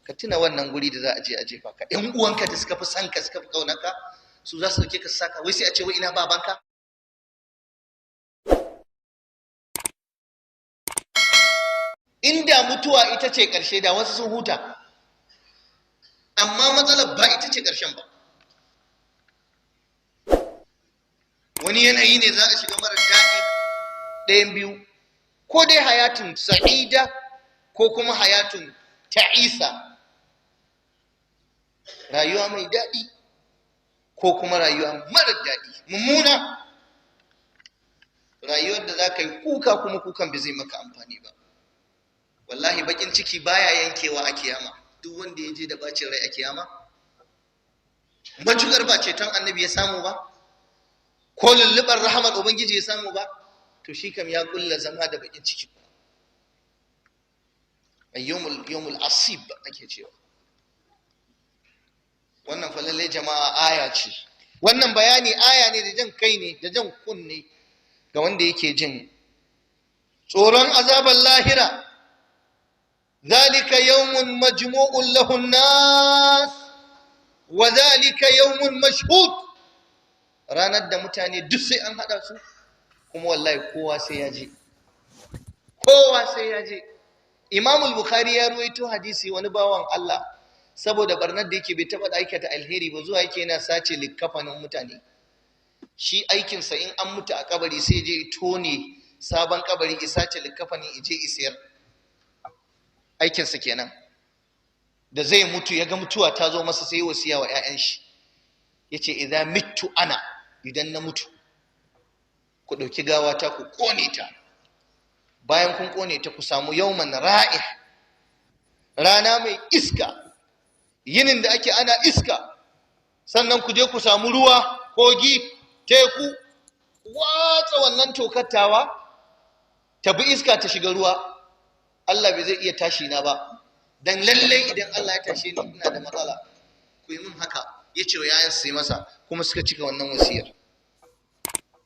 ka tuna wannan guri da za a je a jefa ka. Ƴan uwanka da suka fi san ka suka fi kaunarka su za su dauke ka saka, wai sai a ce wai ina babanka. Inda mutuwa ita ce ƙarshe da wasu sun huta, amma matsalar ba ita ce ƙarshen ba. Wani yanayi ne za a shiga marar daɗi, ɗayan biyu, ko dai hayatun sa'ida ko kuma hayatun ta'isa, rayuwa mai daɗi ko kuma rayuwa marar daɗi, mummuna, rayuwar da za ka yi kuka kuma kukan bai zai maka amfani ba. Wallahi bakin ciki baya yankewa a kiyama. Duk wanda ya je da bacin rai a kiyama, matukar ba ceton annabi ya samu ba, ko lullubar rahamar ubangiji ya samu ba, to shi kam ya kulla zama da bakin ciki. Ayyumul asib ake cewa. Wannan fa lalle jama'a aya ce. Wannan bayani aya ne da jan kai ne, da jan kunne ga wanda yake jin tsoron azabar lahira. Zalika yawmun majmu'un lahun nas wa zalika yawmun mashhud. Ranar da mutane duk sai an hada su, kuma wallahi kowa sai ya je. Kowa sai ya je. Imam al-Bukhari ya ruwaito hadisi, wani bawan Allah saboda barnar da yake bai taba aikata alheri ba, zuwa yake yana sace likkafanin mutane. Shi aikinsa in an mutu a kabari sai je tone sabon kabari, ya sace likkafanin, ya je isiyar. Aikinsa kenan. Da zai mutu ya ga mutuwa ta zo masa, sai wasiya wa 'ya'yan shi, yace idan mittu ana, idan na mutu ku dauki gawata ku kone ta, bayan kun kone ta ku samu yawman ra'ih, rana mai iska, yinin da ake ana iska, sannan ku je ku samu ruwa, kogi, teku, watsa wannan tokattawa ta bi iska ta shiga ruwa. Allah bai zai iya tashi na ba, dan lalle idan Allah ya tashe ni ina da matsala, ku yi min haka. Yace wa yayan sai masa, kuma suka cika wannan wasiyar.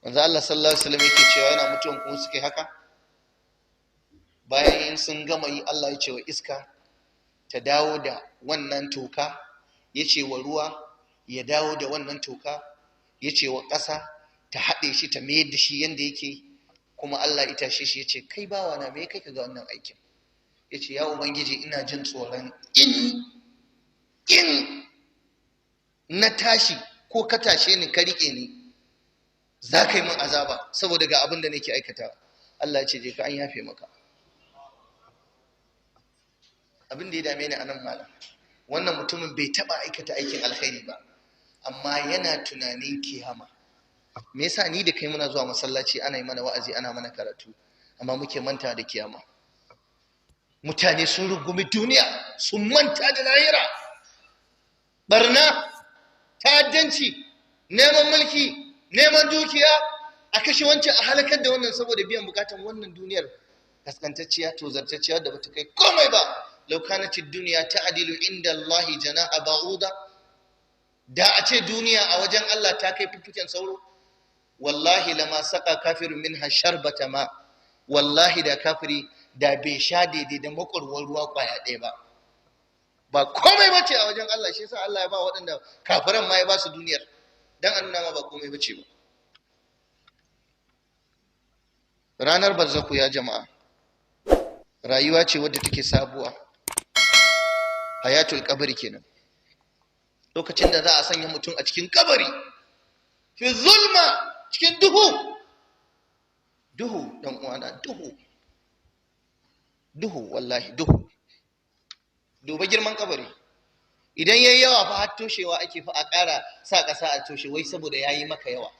Manzo Allah sallallahu alaihi wasallam yake cewa yana mutuwan kuma suka yi haka. Bayan sun gama yi, Allah ya ce wa iska ta dawo da wannan toka, ya ce wa ruwa ya dawo da wannan toka, ya ce wa ƙasa ta haɗe shi ta mayar da shi yadda yake. Kuma Allah ya tashe shi ya ce, kai bawa na me kai ka ga wannan aikin? Ya ce, ya Ubangiji, ina jin tsoron in na tashi ko ka tashe ni ka riƙe ni, za ka yi min azaba saboda ga abin da nake aikata. Allah ya ce, je ka, an yafe maka. Abin da ya dame ni anan malam, wannan mutumin bai taba aikata aikin alkhairi ba, amma yana tunanin kiyama. Me yasa ni da kai muna zuwa masallaci, ana yi mana wa'azi, ana mana karatu, amma muke manta da kiyama? Mutane sun rungumi duniya, sun manta da lahira. Barna, ta'addanci, neman mulki, neman dukiya, a kashe wancan, a halakar da wannan saboda biyan bukatan wannan duniyar kaskantacciya, tozartacciya da bata kai komai ba. Lau kanatid duniya ta'dilu inda Allah janaha ba'uda, da a ce duniya a wajen Allah ta kai fiffiken sauro, wallahi lama saka kafirun minha sharbata ma, wallahi da kafiri da bai sha daidai da makwarwar ruwa kwaya ɗaya ba. Ba komai bace a wajen Allah. Shi yasa Allah ya ba waɗanda kafiran ma ya ba su duniyar, dan an nuna ma ba komai bace ba. Ranar barzaku ya jama'a, rayuwa ce wadda take sabuwa, hayatul kabari kenan. Lokacin da za a sanya mutum a cikin kabari, fi zulma, cikin duhu. Duhu dan uwana, duhu wallahi duhu. Duba girman kabari, idan yayi yawa fa har toshewa ake, fa a ƙara sa ƙasa a toshe, wai saboda yayi maka yawa.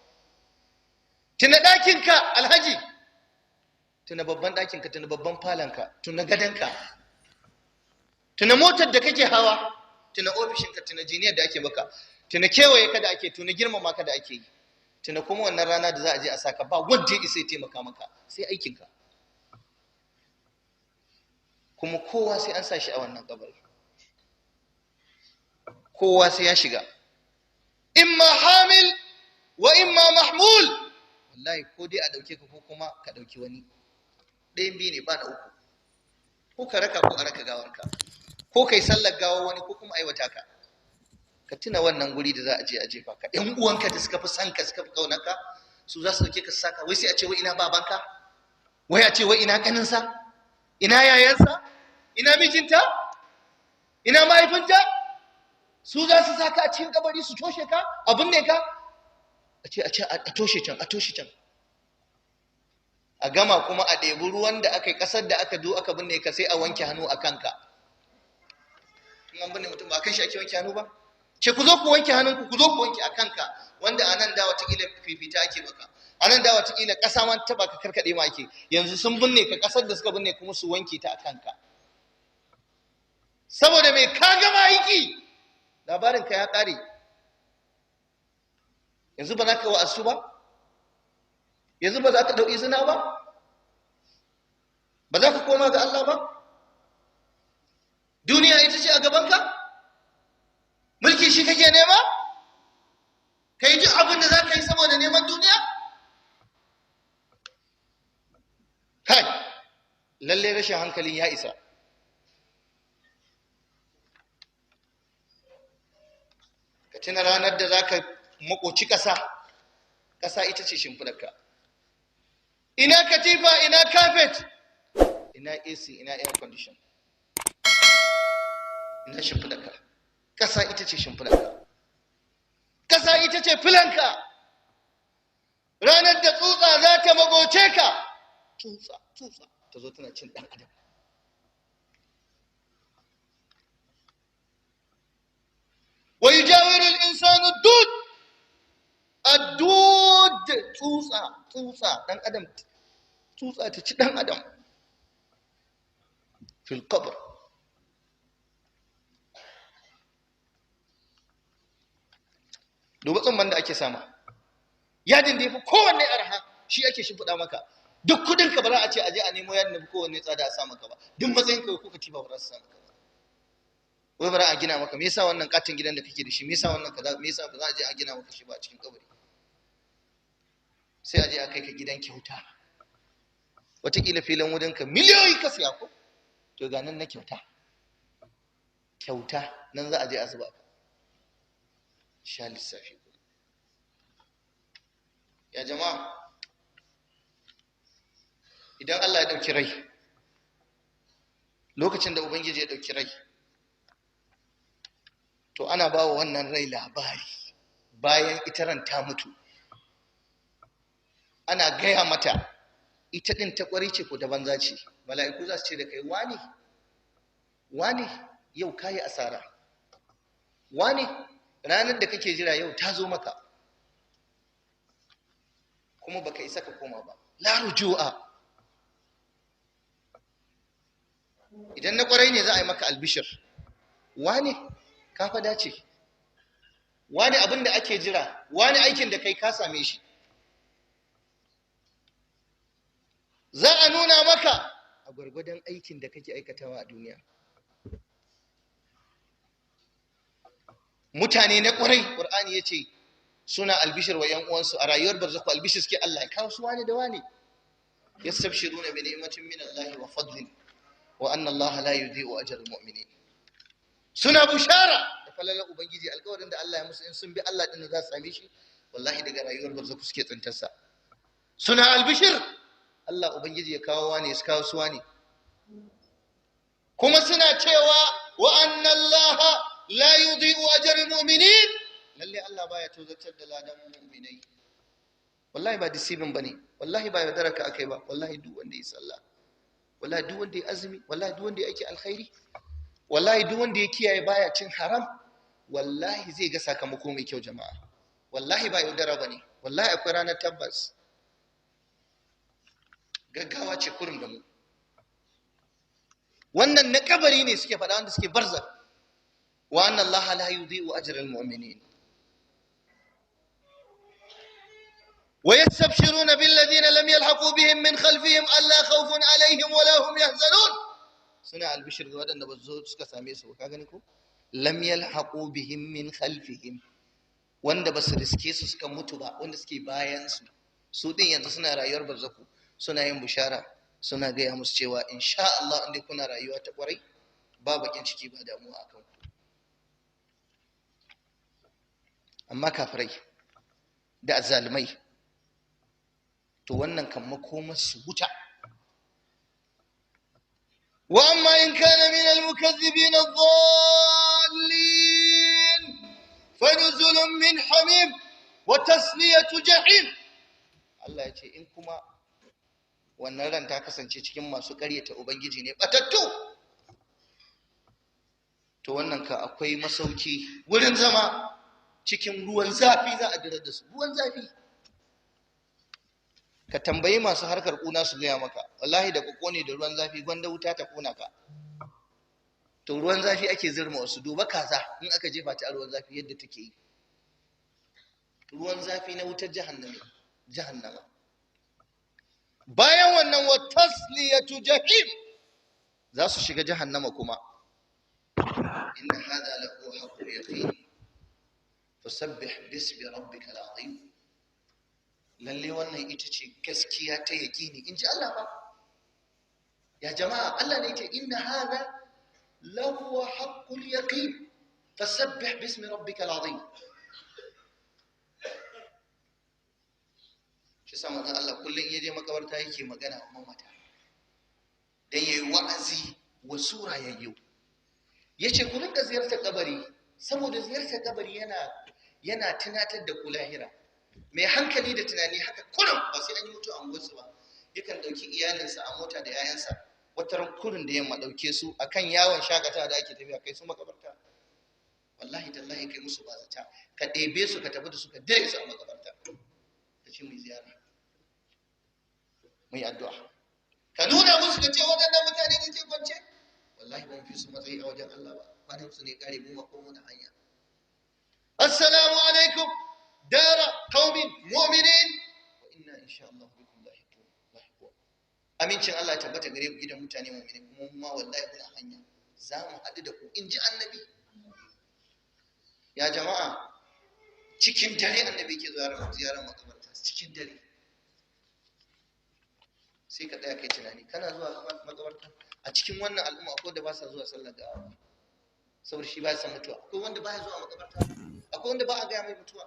Tuna ɗakinka alhaji, tuna babban ɗakinka, tuna babban falanka, tuna gadanka, tuna motar da kake hawa, tuna ofishinka, tuna jiniyar da ake maka, tuna kewaye ka da ake, tuna girmama ka da ake yi, tuna kuma wannan rana da za a je a saka, ba wanda ya isa ya taimaka maka sai aikinka. Kuma kowa sai an sa shi a wannan kabari, kowa sai ya shiga, imma hamil wa imma mahmul. Wallahi ko dai a dauke ka ko kuma ka dauki wani, ɗayan biyu ne, ba na uku. Ko ka raka ko a raka gawarka. ko kai sallar gawa wani ko kuma aiwata ka. Ka tuna wannan guri da za a je a jefa ka. Ƴan uwanka da suka fi san ka suka fi kaunarka su za su dauke ka saka, wai sai a ce wai ina babanka, wai a ce wai ina kaninsa, ina yayansa, ina mijinta, ina mahaifinta, su za su saka a cikin kabari su toshe ka, abin ne ka, a ce a toshe can, a toshe can, a gama kuma a ɗebi ruwan da aka yi ƙasar da aka zo aka binne ka sai a wanke hannu a kanka. In an binne mutum ba a kan shi ake wanke hannu ba, ce ku zo ku wanke hannunku, ku zo ku wanke a kanka, wanda a nan da watakila fifita ake maka, a nan da watakila ƙasa ma taɓa ka karkaɗe ma ake, yanzu sun binne ka ƙasar da suka binne kuma su wanke ta a kanka. Saboda mai ka gama aiki, labarin ka ya ƙare. Yanzu ba za ka wa'azu ba, yanzu ba za ka ɗau izina ba, ba za ka koma ga Allah ba. Duniya ita ce a gabanka, mulki shi kake nema, ka yi duk abin da za ka yi saboda neman duniya. Kai, lallai rashin hankalin ya isa. Ka tuna ranar da za ka makoci ƙasa, ƙasa ita ce shimfidarka. Ina katifa, ina kafet, ina AC, ina air condition, ina shimfidarka. Ƙasa ita ce shimfidarka, ƙasa ita ce filanka. Ranar da tsutsa za ta magoce ka, tsutsa ta zo tana cin ɗan adam. Wa yujawiru al-insanu ad-dud, tsutsa ɗan adam, tsutsa ta ci ɗan adam fil qabr. Duba tsumman da ake sama, yadin da ya fi kowanne arha shi ake shimfiɗa maka. Duk kudinka ba za a ce aje a nemo yadin da fi kowanne tsada a sa maka ba, duk matsayin ka ko katifa ba za su sa maka ba. Wai ba za a gina maka, me yasa wannan katin gidan da kake da shi, me yasa wannan kaza, me yasa ba za a je a gina maka shi ba a cikin kabari. Sai a je a kai ka gidan kyauta, wataƙila filin wurinka miliyoyi ka siya ko, to ga nan na kyauta, nan za a je a zuba ka. Sha lissafi. Ya jama'a, idan Allah ya ɗauki rai, lokacin da Ubangiji ya ɗauki rai, to ana ba wa wannan rai labari bayan ita ran ta mutu. Ana gaya mata ita ɗin ta ƙwari ce ko ta banza ce. Mala'iku za su ce da kai, wane yau ka yi asara, wane ranar da kake jira yau ta zo maka, kuma baka isa ka koma ba, la rujua. Idan na ƙwarai ne za a yi maka albishir, wane ka fa dace, wane abin da ake jira, wane aikin da kai ka same shi. Za a nuna maka a gwargwadon aikin da kake aikatawa a duniya. Mutane na ƙwarai, ƙur'ani ya ce suna albishir wa ‘yan uwansu a rayuwar barzaku, albishir suke Allah ya kawo su wane da wane. Yastabshiruna bi ni'matin min Allah wa fadlin wa anna Allah la yudhi'u ajral mu'minin. Suna bushara da falalar Ubangiji, alƙawarin da Allah ya musu in sun bi Allah din za su same shi, wallahi daga rayuwar barzaku suke tsintarsa. Suna albishir Allah Ubangiji ya kawo wane, su kawo su wane. Kuma suna cewa wa anna Allah la yudhi'u ajral mu'minin, lalle Allah baya tozartar da ladan mu'minai. Wallahi ba deceiving bane, wallahi ba yaudara ka akai ba, wallahi duk wanda ya sallah, wallahi duk wanda ya azumi, wallahi duk wanda ya aiki alkhairi, wallahi duk wanda ya kiyaye baya cin haram, wallahi zai ga sakamako mai kyau jama'a. Wallahi ba yaudara bane, wallahi akwai ranar tabbas. Gaggawa ce kurum da mu. Wannan na kabari ne suke faɗa, wanda suke barzak. Wa anna Allah la yudhi'u ajral mu'minin. ويستبشرون بالذين لم يلحقوا بهم من خلفهم ألا خوف عليهم ولا هم يحزنون. سنة البشر غدا نبذو suka same su ka gani ko lam yalhaqu bihim min khalfihim, wanda basu riske su suka mutu ba, wanda suke bayan su, su din yanzu suna rayuwar barzaku, suna yin bushara, suna gaya musu cewa insha Allah inda kuna rayuwa ta kwarai ba bakin ciki ba damuwa akan ku. Amma kafirai da azzalumai to wannan kan makomar su wuta. wa amma in kana min al-mukaththibin ad-dallin fanuzulun min hamim wa tasliyatu jahim. Allah ya ce in kuma wannan ran ta kasance cikin masu ƙaryata ubangiji ne batattu, to wannan ka akwai masauki wurin zama cikin ruwan zafi, za a dirar da su ruwan zafi. Ka tambayi masu harkar kuna su gaya maka, wallahi da ku ne da ruwan zafi gwanda wuta ta kona ka. To ruwan zafi ake zirma wasu. Duba kaza in aka jefa ta a ruwan zafi yadda take yi, ruwan zafi na wutar jahannama. Bayan wannan wa tasliyatu jahim, za su shiga jahannama kuma. inna hadha lahu haqqul yaqin fasabbih bismi rabbikal azim. Lalle wannan ita ce gaskiya ta yaqini, inji Allah fa. Ya jama'a, Allah ne yake inna hadha lahu haqqul yaqin fasabbih bismi rabbikal azim. Shi sa manzon Allah kullun yaje makabarta yake magana wa mamata dan yayi wa'azi wa sura yayyo. Yace ku rinka ziyartar kabari, saboda ziyartar kabari yana tunatar da ku lahira. Mai hankali da tunani haka kullum ba sai an yi mutu an gosu ba, yakan dauki iyalinsa a mota da yayansa wataran kurin da yamma dauke su akan yawon shakatawa da ake tafiya kai su makabarta. Wallahi tallahi kai musu bazata, ka ɗebe su ka tafi da su ka dire su a makabarta, ka ce mu ziyara, mu yi addu'a, ka nuna musu ka ce waɗannan mutane da ke kwance wallahi ban fi su matsayi a wajen Allah ba, kwanan su ne kare mu makomo da hanya. Assalamu alaikum dara qaumin mu'minin wa inna insha Allah bikum lahiqun. Amincin Allah ya tabbata gare ku gidan mutane mu'mini, kuma mu ma wallahi muna hanya za mu haɗu da ku, inji annabi. Ya jama'a, cikin dare annabi ke ziyarar makabarta, cikin dare. Sai ka tsaya kai tunani, kana zuwa makabarta a cikin wannan al'umma akwai wanda ba sa zuwa sallar gawa saboda shi ba ya san mutuwa, akwai wanda ba ya zuwa makabarta, akwai wanda ba a gaya mai mutuwa.